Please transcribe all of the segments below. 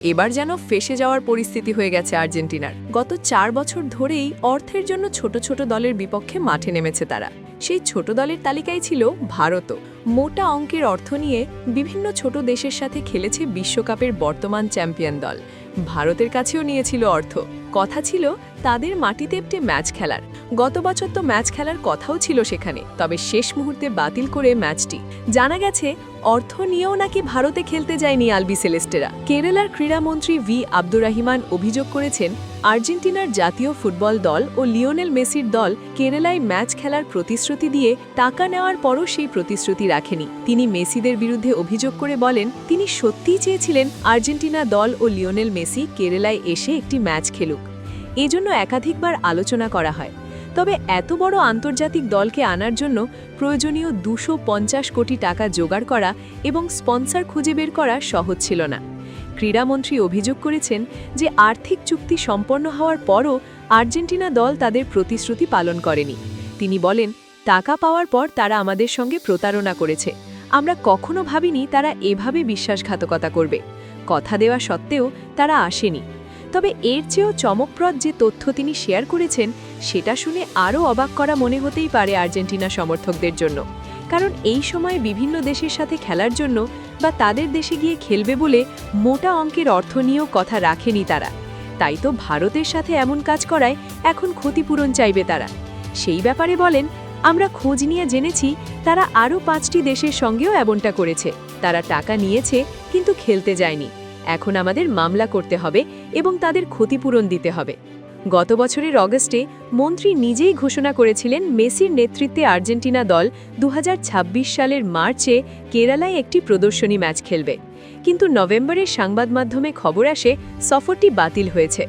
এবার যেন ফেঁসে যাওয়ার পরিস্থিতি হয়ে গেছে আর্জেন্টিনার। গত 4 বছর ধরেই অর্থের জন্য ছোট ছোট দলের বিপক্ষে মাঠে নেমেছে তারা। সেই ছোট দলের তালিকায় ছিল ভারতও। মোটা অঙ্কের অর্থ নিয়ে বিভিন্ন ছোট দেশের সাথে খেলেছে বিশ্বকাপের বর্তমান চ্যাম্পিয়ন দল। ভারতের কাছেও নিয়েছিল অর্থ। কথা ছিল তাদের মাটিতে একটি ম্যাচ খেলার। গত বছর তো ম্যাচ খেলার কথাও ছিল সেখানে, তবে শেষ মুহূর্তে বাতিল করে ম্যাচটি। জানা গেছে অর্থ নিয়েও নাকি ভারতে খেলতে যায়নি আলবিসেলেস্টেরা। কেরালার ক্রীড়ামন্ত্রী ভি আব্দুর রহিমান অভিযোগ করেছেন, আর্জেন্টিনার জাতীয় ফুটবল দল ও লিওনেল মেসির দল কেরালায় ম্যাচ খেলার প্রতিশ্রুতি দিয়ে টাকা নেওয়ার পরও সেই প্রতিশ্রুতি রাখেনি। তিনি মেসিদের বিরুদ্ধে অভিযোগ করে বলেন, তিনি সত্যিই চেয়েছিলেন আর্জেন্টিনা দল ও লিওনেল মেসি কেরালায় এসে একটি ম্যাচ খেলুক। এজন্য একাধিকবার আলোচনা করা হয়। তবে এত বড় আন্তর্জাতিক দলকে আনার জন্য প্রয়োজনীয় 250 কোটি টাকা জোগাড় করা এবং স্পন্সর খুঁজে বের করা সহজ ছিল না। ক্রীড়ামন্ত্রী অভিযোগ করেছেন যে আর্থিক চুক্তি সম্পন্ন হওয়ার পরও আর্জেন্টিনা দল তাদের প্রতিশ্রুতি পালন করেনি। তিনি বলেন, টাকা পাওয়ার পর তারা আমাদের সঙ্গে প্রতারণা করেছে। আমরা কখনো ভাবিনি তারা এভাবে বিশ্বাসঘাতকতা করবে। কথা দেওয়া সত্ত্বেও তারা আসেনি। তবে এর চেয়েও চমকপ্রদ যে তথ্য তিনি শেয়ার করেছেন, সেটা শুনে আরও অবাক করা মনে হতেই পারে আর্জেন্টিনা সমর্থকদের জন্য। কারণ এই সময়ে বিভিন্ন দেশের সাথে খেলার জন্য বা তাদের দেশে গিয়ে খেলবে বলে মোটা অঙ্কের অর্থ নিয়েও কথা রাখেনি তারা। তাই তো ভারতের সাথে এমন কাজ করায় এখন ক্ষতিপূরণ চাইবে তারা। সেই ব্যাপারে বলেন, আমরা খোঁজ নিয়ে জেনেছি তারা আরও 5টি দেশের সঙ্গেও এমনটা করেছে। তারা টাকা নিয়েছে কিন্তু খেলতে যায়নি। এখন আমাদের মামলা করতে হবে এবং তাদের ক্ষতিপূরণ দিতে হবে। গত বছরের অগস্টে মন্ত্রী নিজেই ঘোষণা করেছিলেন মেসির নেতৃত্বে আর্জেন্টিনা দল 2026 সালের মার্চে কেরালায় একটি প্রদর্শনী ম্যাচ খেলবে। কিন্তু নভেম্বরে সংবাদ মাধ্যমে খবর আসে সফরটি বাতিল হয়েছে।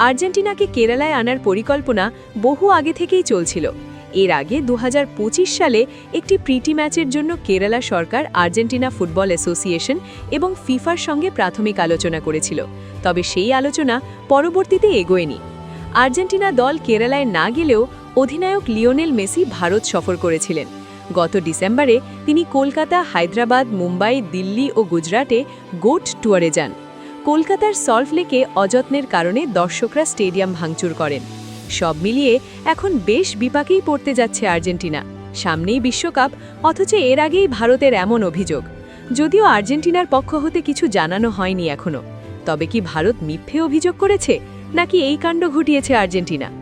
আর্জেন্টিনাকে কেরালায় আনার পরিকল্পনা বহু আগে থেকেই চলছিল। এর আগে 2025 সালে একটি প্রীতি ম্যাচের জন্য কেরালা সরকার আর্জেন্টিনা ফুটবল অ্যাসোসিয়েশন এবং ফিফার সঙ্গে প্রাথমিক আলোচনা করেছিল। তবে সেই আলোচনা পরবর্তীতে এগোয়নি। আর্জেন্টিনা দল কেরালায় না গেলেও অধিনায়ক লিওনেল মেসি ভারত সফর করেছিলেন। গত ডিসেম্বরে তিনি কলকাতা, হায়দ্রাবাদ, মুম্বাই, দিল্লি ও গুজরাটে গোট ট্যুরে যান। কলকাতার সল্টলেকে অযত্নের কারণে দর্শকরা স্টেডিয়াম ভাঙচুর করেন। সব মিলিয়ে এখন বেশ বিপাকেই পড়তে যাচ্ছে আর্জেন্টিনা। সামনেই বিশ্বকাপ, অথচ এর আগেই ভারতের এমন অভিযোগ। যদিও আর্জেন্টিনার পক্ষ হতে কিছু জানানো হয়নি এখনো। তবে কি ভারত মিথ্যে অভিযোগ করেছে, নাকি এই কাণ্ড ঘটিয়েছে আর্জেন্টিনা?